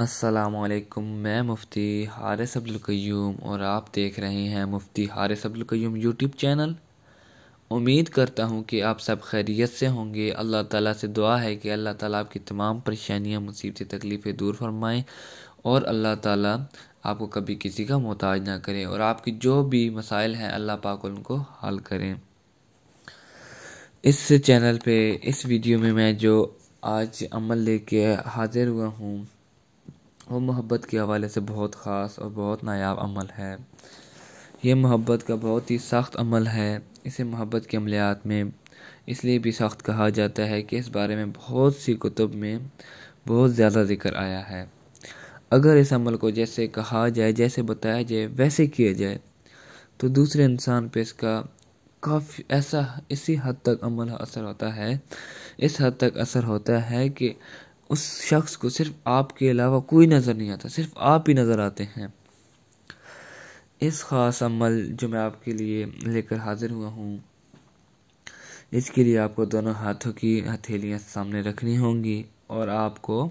السلام علیکم، میں مفتی حارث عبدالقیوم اور آپ دیکھ رہے ہیں مفتی حارث عبدالقیوم یوٹیوب چینل۔ امید کرتا ہوں کہ آپ سب خیریت سے ہوں گے۔ اللہ تعالیٰ سے دعا ہے کہ اللہ تعالیٰ آپ کی تمام پریشانیاں، مصیبتیں، تکلیفیں دور فرمائیں اور اللہ تعالیٰ آپ کو کبھی کسی کا محتاج نہ کریں اور آپ کی جو بھی مسائل ہیں اللہ پاک ان کو حل کریں۔ اس چینل پہ اس ویڈیو میں جو آج عمل لے کے حاضر ہوا ہوں وہ محبت کے حوالے سے بہت خاص اور بہت نایاب عمل ہے۔ یہ محبت کا بہت ہی سخت عمل ہے۔ اسے محبت کے عملیات میں اس لیے بھی سخت کہا جاتا ہے کہ اس بارے میں بہت سی کتب میں بہت زیادہ ذکر آیا ہے۔ اگر اس عمل کو جیسے کہا جائے، جیسے بتایا جائے، ویسے کیا جائے تو دوسرے انسان پہ اس کا کافی اسی حد تک عمل اثر ہوتا ہے، اس حد تک اثر ہوتا ہے کہ اس شخص کو صرف آپ کے علاوہ کوئی نظر نہیں آتا، صرف آپ ہی نظر آتے ہیں۔ اس خاص عمل جو میں آپ کے لیے لے کر حاضر ہوا ہوں، اس کے لیے آپ کو دونوں ہاتھوں کی ہتھیلیاں سامنے رکھنی ہوں گی اور آپ کو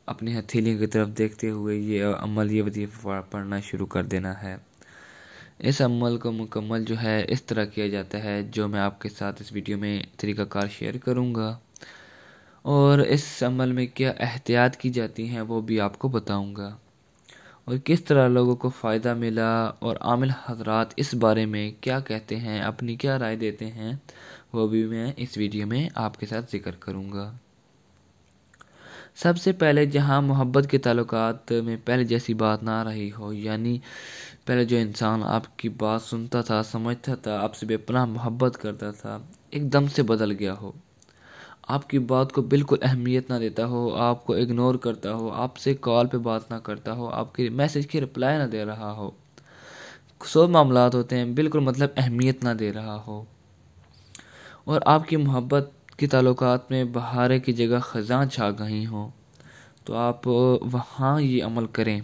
اپنی ہتھیلیوں کی طرف دیکھتے ہوئے یہ وظیفہ پڑھنا شروع کر دینا ہے۔ اس عمل کو مکمل جو ہے اس طرح کیا جاتا ہے جو میں آپ کے ساتھ اس ویڈیو میں طریقہ کار شیئر کروں گا، اور اس عمل میں کیا احتیاط کی جاتی ہیں وہ بھی آپ کو بتاؤں گا، اور کس طرح لوگوں کو فائدہ ملا اور عامل حضرات اس بارے میں کیا کہتے ہیں، اپنی کیا رائے دیتے ہیں، وہ بھی میں اس ویڈیو میں آپ کے ساتھ ذکر کروں گا۔ سب سے پہلے جہاں محبت کے تعلقات میں پہلے جیسی بات نہ رہی ہو، یعنی پہلے جو انسان آپ کی بات سنتا تھا، سمجھتا تھا، آپ سے بے پناہ محبت کرتا تھا، ایک دم سے بدل گیا ہو، آپ کی بات کو بالکل اہمیت نہ دیتا ہو، آپ کو اگنور کرتا ہو، آپ سے کال پہ بات نہ کرتا ہو، آپ کے میسج کی رپلائی نہ دے رہا ہو، سو معاملات ہوتے ہیں بالکل مطلب اہمیت نہ دے رہا ہو، اور آپ کی محبت کے تعلقات میں بہارے کی جگہ خزاں چھا گئی ہوں، تو آپ وہاں یہ عمل کریں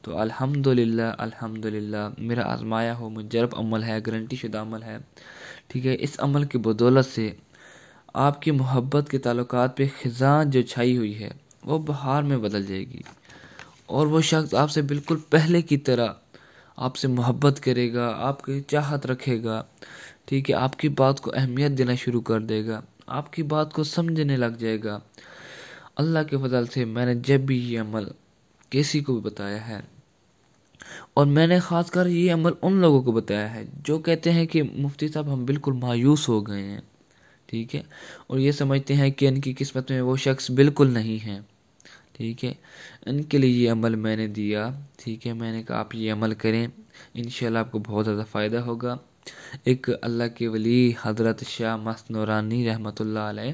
تو الحمدللہ میرا آزمایا ہو مجرب عمل ہے، گارنٹی شدہ عمل ہے، ٹھیک ہے۔ اس عمل کی بدولت سے آپ کی محبت کے تعلقات پہ خزاں جو چھائی ہوئی ہے وہ بہار میں بدل جائے گی، اور وہ شخص آپ سے بالکل پہلے کی طرح آپ سے محبت کرے گا، آپ کی چاہت رکھے گا، ٹھیک ہے، آپ کی بات کو اہمیت دینا شروع کر دے گا، آپ کی بات کو سمجھنے لگ جائے گا۔ اللہ کے فضل سے میں نے جب بھی یہ عمل کسی کو بھی بتایا ہے، اور میں نے خاص کر یہ عمل ان لوگوں کو بتایا ہے جو کہتے ہیں کہ مفتی صاحب ہم بالکل مایوس ہو گئے ہیں، ٹھیک ہے، اور یہ سمجھتے ہیں کہ ان کی قسمت میں وہ شخص بالکل نہیں ہے، ٹھیک ہے، ان کے لیے یہ عمل میں نے دیا، ٹھیک ہے، میں نے کہا آپ یہ عمل کریں، انشاءاللہ آپ کو بہت زیادہ فائدہ ہوگا۔ ایک اللہ کے ولی حضرت شاہ مست نورانی رحمۃ اللہ علیہ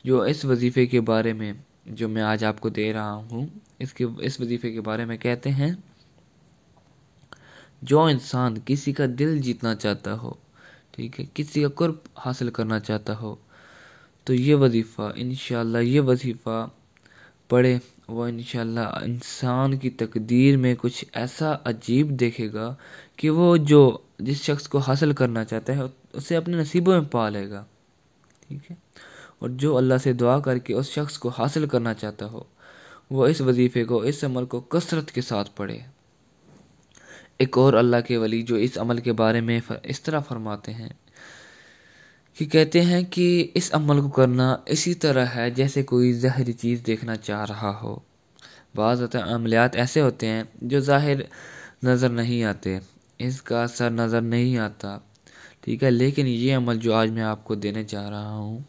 جو اس وظیفے کے بارے میں جو میں آج آپ کو دے رہا ہوں، اس وظیفے کے بارے میں کہتے ہیں، جو انسان کسی کا دل جیتنا چاہتا ہو، ٹھیک ہے، کسی کا قرب حاصل کرنا چاہتا ہو تو یہ وظیفہ پڑھے، وہ انشاءاللہ انسان کی تقدیر میں کچھ ایسا عجیب دیکھے گا کہ وہ جس شخص کو حاصل کرنا چاہتا ہے اسے اپنے نصیبوں میں پا لے گا، ٹھیک ہے، اور جو اللہ سے دعا کر کے اس شخص کو حاصل کرنا چاہتا ہو وہ اس وظیفے کو، اس عمل کو کثرت کے ساتھ پڑھے۔ ایک اور اللہ کے ولی جو اس عمل کے بارے میں اس طرح فرماتے ہیں کہ کہتے ہیں کہ اس عمل کو کرنا اسی طرح ہے جیسے کوئی ظاہری چیز دیکھنا چاہ رہا ہو۔ بعض عملیات ایسے ہوتے ہیں جو ظاہر نظر نہیں آتے، اس کا اثر نظر نہیں آتا، ٹھیک ہے، لیکن یہ عمل جو آج میں آپ کو دینے جا رہا ہوں،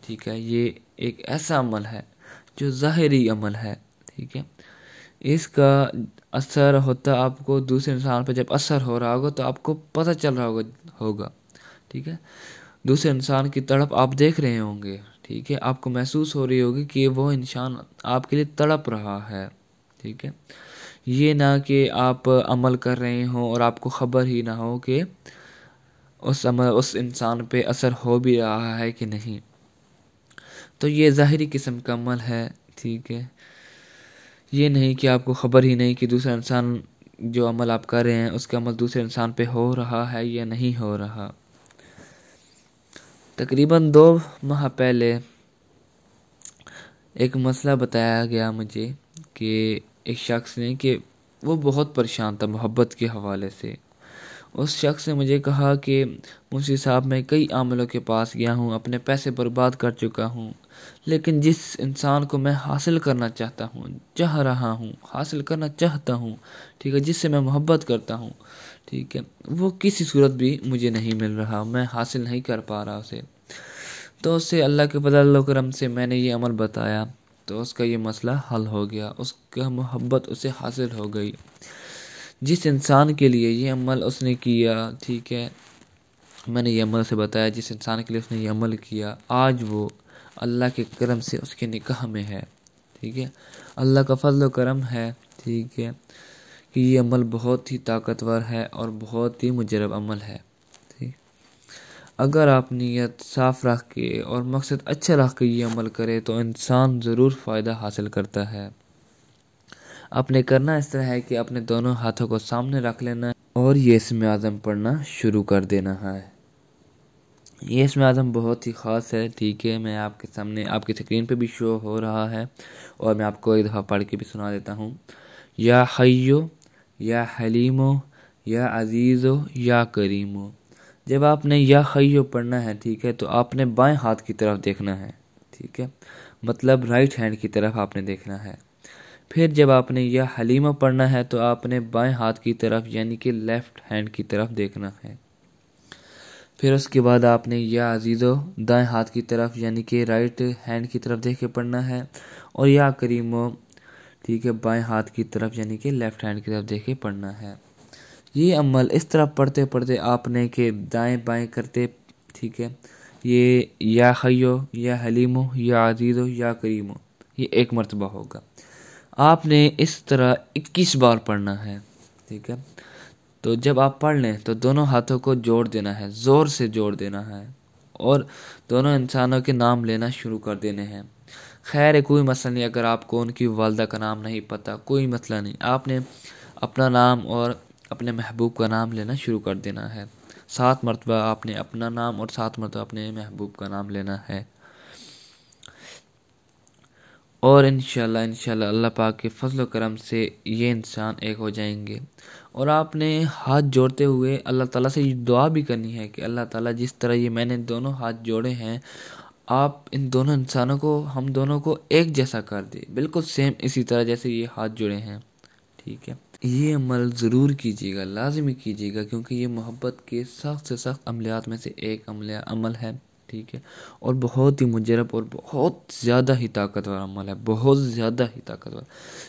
ٹھیک ہے، یہ ایک ایسا عمل ہے جو ظاہری عمل ہے، ٹھیک ہے، اس کا اثر ہوتا آپ کو دوسرے انسان پر جب اثر ہو رہا ہوگا تو آپ کو پتہ چل رہا ہوگا، ٹھیک ہے، دوسرے انسان کی تڑپ آپ دیکھ رہے ہوں گے، ٹھیک ہے، آپ کو محسوس ہو رہی ہوگی کہ وہ انسان آپ کے لیے تڑپ رہا ہے، ٹھیک ہے، یہ نہ کہ آپ عمل کر رہے ہوں اور آپ کو خبر ہی نہ ہو کہ اس انسان پہ اثر ہو بھی رہا ہے کہ نہیں، تو یہ ظاہری قسم کا عمل ہے، ٹھیک ہے، یہ نہیں کہ آپ کو خبر ہی نہیں کہ دوسرا انسان جو عمل آپ کر رہے ہیں اس کا عمل دوسرے انسان پہ ہو رہا ہے یا نہیں ہو رہا۔ تقریباً 2 ماہ پہلے ایک مسئلہ بتایا گیا مجھے کہ ایک شخص نے کہ وہ بہت پریشان تھا محبت کے حوالے سے۔ اس شخص نے مجھے کہا کہ مفتی صاحب میں کئی عاملوں کے پاس گیا ہوں، اپنے پیسے برباد کر چکا ہوں، لیکن جس انسان کو میں حاصل کرنا چاہتا ہوں، چاہ رہا ہوں، حاصل کرنا چاہتا ہوں، ٹھیک ہے، جس سے میں محبت کرتا ہوں، ٹھیک ہے، وہ کسی صورت بھی مجھے نہیں مل رہا، میں حاصل نہیں کر پا رہا اسے۔ تو اس سے اللہ کے فضل و کرم سے میں نے یہ عمل بتایا تو اس کا یہ مسئلہ حل ہو گیا، اس کا محبت اسے حاصل ہو گئی۔ جس انسان کے لیے یہ عمل اس نے کیا، ٹھیک ہے، میں نے یہ عمل سے بتایا، جس انسان کے لیے اس نے یہ عمل کیا، آج وہ اللہ کے کرم سے اس کے نکاح میں ہے، ٹھیک ہے، اللہ کا فضل و کرم ہے، ٹھیک ہے، کہ یہ عمل بہت ہی طاقتور ہے اور بہت ہی مجرب عمل ہے، ٹھیک۔ اگر آپ نیت صاف رکھ کے اور مقصد اچھا رکھ کے یہ عمل کرے تو انسان ضرور فائدہ حاصل کرتا ہے۔ اپنے کرنا اس طرح ہے کہ اپنے دونوں ہاتھوں کو سامنے رکھ لینا اور یہ اسم اعظم پڑھنا شروع کر دینا ہے۔ یہ اسم اعظم بہت ہی خاص ہے، ٹھیک ہے، میں آپ کے سامنے آپ کی اسکرین پہ بھی شو ہو رہا ہے اور میں آپ کو ایک دفعہ پڑھ کے بھی سنا دیتا ہوں۔ یا حیو، یا حلیمو، یا عزیزو، یا کریمو۔ جب آپ نے یا حیو پڑھنا ہے، ٹھیک ہے، تو آپ نے بائیں ہاتھ کی طرف دیکھنا ہے، ٹھیک ہے، مطلب رائٹ ہینڈ کی طرف آپ نے دیکھنا ہے۔ پھر جب آپ نے یا حلیمہ پڑھنا ہے تو آپ نے بائیں ہاتھ کی طرف یعنی کہ لیفٹ ہینڈ کی طرف دیکھنا ہے۔ پھر اس کے بعد آپ نے یا عزیزو دائیں ہاتھ کی طرف یعنی کہ رائٹ ہینڈ کی طرف دیکھ کے پڑھنا ہے، اور یا کریمو، ٹھیک ہے، بائیں ہاتھ کی طرف یعنی کہ لیفٹ ہینڈ کی طرف دیکھ کے پڑھنا ہے۔ یہ عمل اس طرح پڑھتے پڑھتے آپ نے کہ دائیں بائیں کرتے، ٹھیک ہے، یہ یا حیو، یا حلیمو، یا عزیزو، یا کریمو، یہ ایک مرتبہ ہوگا۔ آپ نے اس طرح 21 بار پڑھنا ہے، ٹھیک ہے۔ تو جب آپ پڑھ لیں تو دونوں ہاتھوں کو جوڑ دینا ہے، زور سے جوڑ دینا ہے اور دونوں انسانوں کے نام لینا شروع کر دینے ہیں۔ خیر ہے، کوئی مسئلہ نہیں، اگر آپ کو ان کی والدہ کا نام نہیں پتہ، کوئی مسئلہ نہیں، آپ نے اپنا نام اور اپنے محبوب کا نام لینا شروع کر دینا ہے۔ 7 مرتبہ آپ نے اپنا نام اور 7 مرتبہ اپنے محبوب کا نام لینا ہے، اور انشاءاللہ اللہ پاک کے فضل و کرم سے یہ انسان ایک ہو جائیں گے۔ اور آپ نے ہاتھ جوڑتے ہوئے اللہ تعالیٰ سے یہ دعا بھی کرنی ہے کہ اللہ تعالیٰ جس طرح یہ میں نے دونوں ہاتھ جوڑے ہیں، آپ ان دونوں انسانوں کو، ہم دونوں کو ایک جیسا کر دے، بالکل سیم اسی طرح جیسے یہ ہاتھ جوڑے ہیں، ٹھیک ہے۔ یہ عمل ضرور کیجیے گا، لازمی کیجیے گا، کیونکہ یہ محبت کے سخت سے سخت عملیات میں سے ایک عمل ہے، ٹھیک ہے، اور بہت ہی مجرب اور بہت زیادہ ہی طاقتور عمل ہے، بہت زیادہ ہی طاقتور۔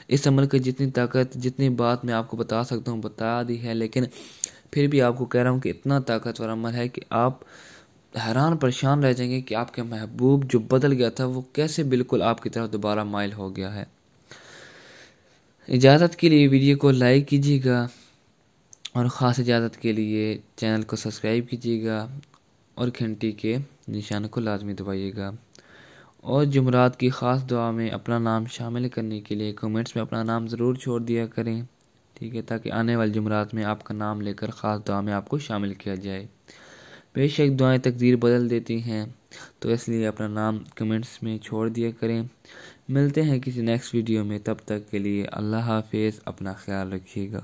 اس عمل کی جتنی طاقت، جتنی بات میں آپ کو بتا سکتا ہوں بتا دی ہے، لیکن پھر بھی آپ کو کہہ رہا ہوں کہ اتنا طاقتور عمل ہے کہ آپ حیران پریشان رہ جائیں گے کہ آپ کے محبوب جو بدل گیا تھا وہ کیسے بالکل آپ کی طرف دوبارہ مائل ہو گیا ہے۔ اجازت کے لیے ویڈیو کو لائک کیجیے گا، اور خاص اجازت کے لیے چینل کو سبسکرائب کیجیے گا اور گھنٹی کے نشان کو لازمی دبائیے گا، اور جمعرات کی خاص دعا میں اپنا نام شامل کرنے کے لیے کمنٹس میں اپنا نام ضرور چھوڑ دیا کریں، ٹھیک ہے، تاکہ آنے والے جمعرات میں آپ کا نام لے کر خاص دعا میں آپ کو شامل کیا جائے۔ بے شک دعائیں تقدیر بدل دیتی ہیں، تو اس لیے اپنا نام کمنٹس میں چھوڑ دیا کریں۔ ملتے ہیں کسی نیکسٹ ویڈیو میں، تب تک کے لیے اللہ حافظ، اپنا خیال رکھیے گا۔